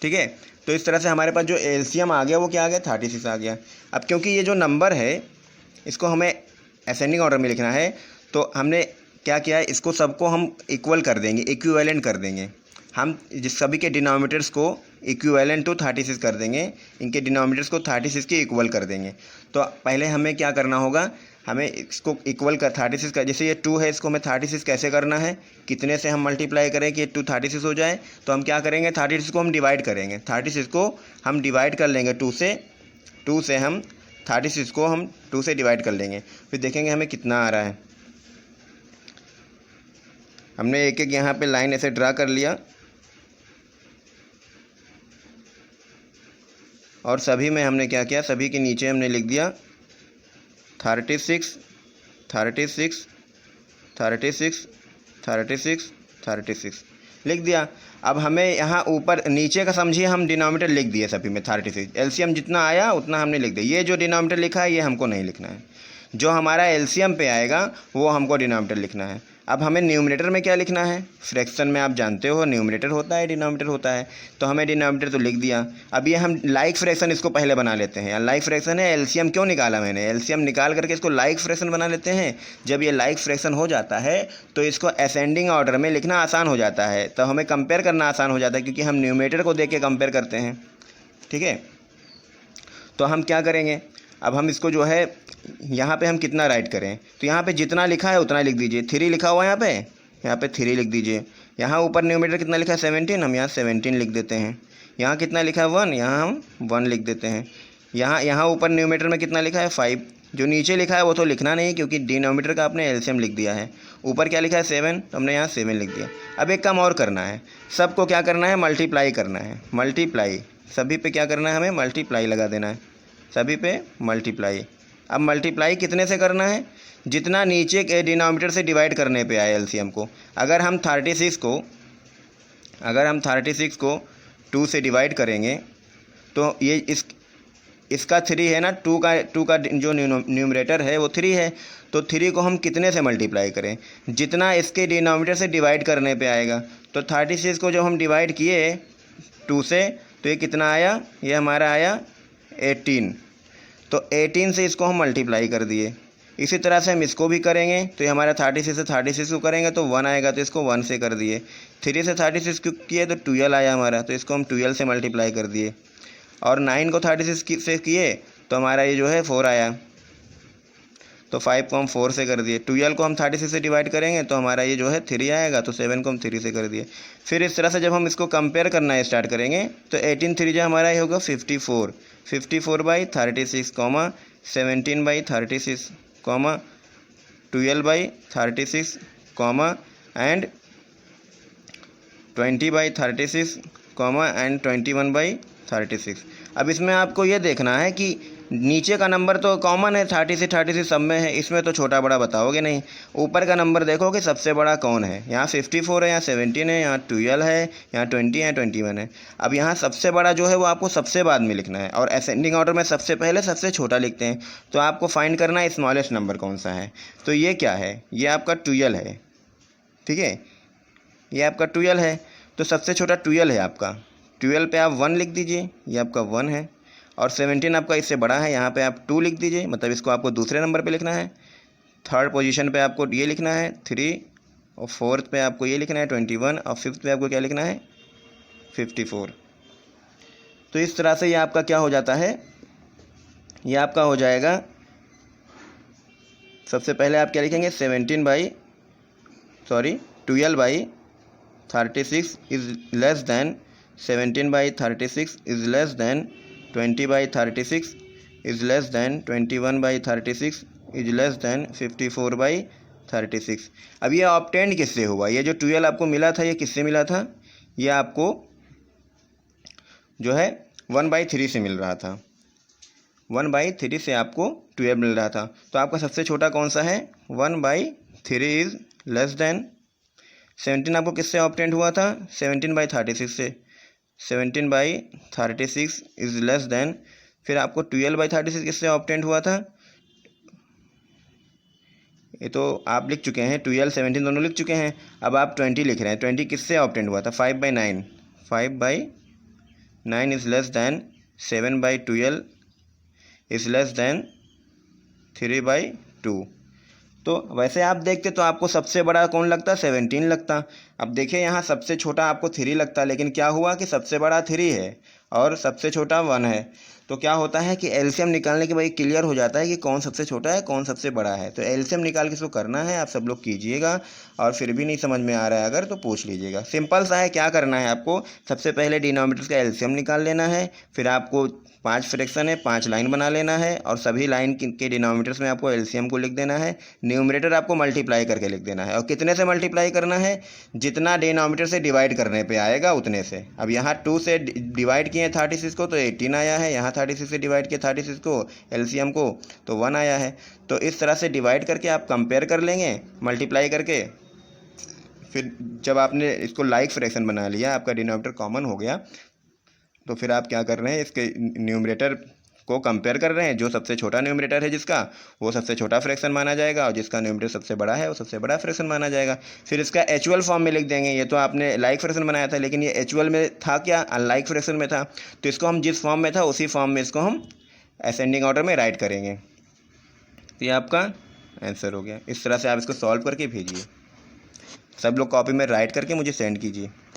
ठीक है। तो इस तरह से हमारे पास जो एलसीएम आ गया वो क्या आ गया, 36 आ गया। अब क्योंकि ये जो नंबर है इसको हमें असेंडिंग ऑर्डर में लिखना है, तो हमने क्या किया है, इसको सबको हम इक्वल कर देंगे, इक्विवेलेंट कर देंगे। हम जिस सभी के डिनोमिनेटर्स को इक्विवेलेंट टू 36 कर देंगे, इनके डिनोमिनेटर्स को 36 के इक्वल कर देंगे। तो पहले हमें क्या करना होगा, हमें इसको इक्वल कर 36 का, जैसे ये 2 है, इसको हमें 36 कैसे करना है, कितने से हम मल्टीप्लाई करें कि 2 36 हो जाए। तो हम क्या करेंगे, 36 को हम डिवाइड करेंगे, 36 को हम डिवाइड कर लेंगे 2 से हम 36 को हम 2 से डिवाइड कर लेंगे, फिर देखेंगे हमें कितना आ रहा है। हमने एक एक यहाँ पे लाइन ऐसे ड्रा कर लिया और सभी में हमने क्या किया, सभी के नीचे हमने लिख दिया 36 36 36 36 36 लिख दिया। अब हमें यहाँ ऊपर नीचे का समझिए हम डिनोमिनेटर लिख दिए सभी में 36, एलसीएम जितना आया उतना हमने लिख दिया। ये जो डिनोमिनेटर लिखा है ये हमको नहीं लिखना है, जो हमारा एलसीएम पे आएगा वो हमको डिनोमिनेटर लिखना है। अब हमें न्यूमरेटर में क्या लिखना है, फ्रैक्शन में आप जानते हो न्यूमरेटर होता है डिनोमिनेटर होता है, तो हमें डिनोमिनेटर तो लिख दिया। अब ये हम लाइक फ्रैक्शन इसको पहले बना लेते हैं। लाइक फ्रैक्शन है, एलसीएम क्यों निकाला मैंने, एलसीएम निकाल करके इसको लाइक फ्रैक्शन बना लेते हैं। जब ये लाइक फ्रैक्शन हो जाता है तो इसको असेंडिंग ऑर्डर में लिखना आसान हो जाता है, तो हमें कंपेयर करना आसान हो जाता है, क्योंकि हम न्यूमरेटर को देख के कंपेयर करते हैं। ठीक है, तो हम क्या करेंगे, अब हम इसको जो है यहाँ पे हम कितना राइट करें, तो यहाँ पे जितना लिखा है उतना लिख दीजिए। 3 लिखा हुआ है यहाँ पे 3 लिख दीजिए। यहाँ ऊपर न्यूमरेटर कितना लिखा है 17, हम यहाँ 17 लिख देते हैं। यहाँ कितना लिखा है 1, यहाँ हम 1 लिख देते हैं। यहाँ ऊपर न्यूमरेटर में कितना लिखा है 5, जो नीचे लिखा है वो तो लिखना नहीं क्योंकि डिनोमिनेटर का आपने एलसीएम लिख दिया है। ऊपर क्या लिखा है 7, तो हमने यहाँ 7 लिख दिया। अब एक काम और करना है, सबको क्या करना है, मल्टीप्लाई करना है। मल्टीप्लाई सभी पे क्या करना है, हमें मल्टीप्लाई लगा देना है, सभी पे मल्टीप्लाई। अब मल्टीप्लाई कितने से करना है, जितना नीचे के डिनोमिनेटर से डिवाइड करने पे आए एलसीएम को। अगर हम 36 को 2 से डिवाइड करेंगे तो ये इसका 3 है ना, 2 का जो न्यूमरेटर है वो 3 है, तो 3 को हम कितने से मल्टीप्लाई करें, जितना इसके डिनोमिनेटर से डिवाइड करने पे आएगा। तो 36 को जब हम डिवाइड किए 2 से तो ये कितना आया, ये हमारा आया 18, तो 18 से इसको हम मल्टीप्लाई कर दिए। इसी तरह से हम इसको भी करेंगे, तो ये हमारा 36 से 36 को करेंगे तो 1 आएगा, तो इसको 1 से कर दिए। 3 से 36 को किए तो 12 आया हमारा, तो इसको हम 12 से मल्टीप्लाई कर दिए। और 9 को 36 से किए तो हमारा ये जो है 4 आया, तो 5 को हम 4 से कर दिए। 12 को हम 36 से डिवाइड करेंगे तो हमारा ये जो है 3 आएगा, तो 7 को हम 3 से कर दिए। फिर इस तरह से जब हम इसको कंपेयर करना स्टार्ट करेंगे तो 18 3 जो हमारा ये होगा 54, 54/36 comma 17/36 comma 12/36 comma and 20/36 comma and 21/36। अब इसमें आपको ये देखना है कि नीचे का नंबर तो कॉमन है, 30 से 36 सब में है, इसमें तो छोटा बड़ा बताओगे नहीं। ऊपर का नंबर देखो कि सबसे बड़ा कौन है, यहाँ 54 है, यहाँ 17 है, यहाँ 12 है, यहाँ 20 है, 21 है। अब यहाँ सबसे बड़ा जो है वो आपको सबसे बाद में लिखना है, और असेंडिंग ऑर्डर में सबसे पहले सबसे छोटा लिखते हैं। तो आपको फाइंड करना है स्मॉलेस्ट नंबर कौन सा है, तो ये क्या है, ये आपका 12 है। ठीक है, ये आपका 12 है, तो सबसे छोटा 12 है आपका। 12 पे आप 1 लिख दीजिए, ये आपका 1 है। और 17 आपका इससे बड़ा है, यहाँ पे आप 2 लिख दीजिए, मतलब इसको आपको दूसरे नंबर पे लिखना है। थर्ड पोजीशन पे आपको ये लिखना है 3, और फोर्थ पे आपको ये लिखना है 21, और फिफ्थ पे आपको क्या लिखना है 54। तो इस तरह से ये आपका क्या हो जाता है, ये आपका हो जाएगा, सबसे पहले आप क्या लिखेंगे 12/36 is less than 17/36 is less than 20/36 is less than 21/36 is less than 54/36। अब ये ऑब्टेंड किससे हुआ, ये जो 12 आपको मिला था ये किससे मिला था, ये आपको जो है 1/3 से मिल रहा था, 1/3 से आपको 12 मिल रहा था। तो आपका सबसे छोटा कौन सा है, 1/3 इज़ लेस दैन 17 आपको किससे ऑब्टेंड हुआ था, 17/36 से, 17/36 इज़ लेस दैन, फिर आपको 12/36 किससे ऑब्टेंड हुआ था, ये तो आप लिख चुके हैं, 12 17 दोनों लिख चुके हैं। अब आप 20 लिख रहे हैं, 20 किससे ऑब्टेंड हुआ था, 5/9, 9 is less than 7/12 is less than 3/2। तो वैसे आप देखते तो आपको सबसे बड़ा कौन लगता, 17 लगता। अब देखिए यहाँ सबसे छोटा आपको 3 लगता, लेकिन क्या हुआ कि सबसे बड़ा 3 है और सबसे छोटा 1 है। तो क्या होता है कि एलसीएम निकालने के बाद क्लियर हो जाता है कि कौन सबसे छोटा है कौन सबसे बड़ा है। तो एलसीएम निकाल के इसको करना है, आप सब लोग कीजिएगा। और फिर भी नहीं समझ में आ रहा है अगर तो पूछ लीजिएगा। सिंपल सा है, क्या करना है आपको, सबसे पहले डिनोमिनेटर का एलसीएम निकाल लेना है, फिर आपको 5 फ्रैक्शन है 5 लाइन बना लेना है और सभी लाइन के डिनोमिनेटर्स में आपको एलसीएम को लिख देना है। न्यूमरेटर आपको मल्टीप्लाई करके लिख देना है। और कितने से मल्टीप्लाई करना है, जितना डिनोमिनेटर से डिवाइड करने पे आएगा उतने से। अब यहाँ 2 से डिवाइड किए 36 को तो 18 आया है, यहाँ 36 से डिवाइड किए 36 को एलसीएम को तो 1 आया है। तो इस तरह से डिवाइड करके आप कंपेयर कर लेंगे मल्टीप्लाई करके। फिर जब आपने इसको लाइक फ्रैक्शन बना लिया, आपका डिनोमिनेटर कॉमन हो गया, तो फिर आप क्या कर रहे हैं, इसके न्यूमरेटर को कंपेयर कर रहे हैं। जो सबसे छोटा न्यूमरेटर है जिसका, वो सबसे छोटा फ्रैक्शन माना जाएगा और जिसका न्यूमरेटर सबसे बड़ा है वो सबसे बड़ा फ्रैक्शन माना जाएगा। फिर इसका एचुअल फॉर्म में लिख देंगे। ये तो आपने लाइक फ्रैक्शन बनाया था, लेकिन ये एचुअल में था क्या, अनलाइक फ्रैक्शन में था। तो इसको हम जिस फॉर्म में था उसी फॉर्म में इसको हम असेंडिंग ऑर्डर में राइट करेंगे। तो ये आपका आंसर हो गया। इस तरह से आप इसको सॉल्व करके भेजिए। सब लोग कॉपी में राइट करके मुझे सेंड कीजिए।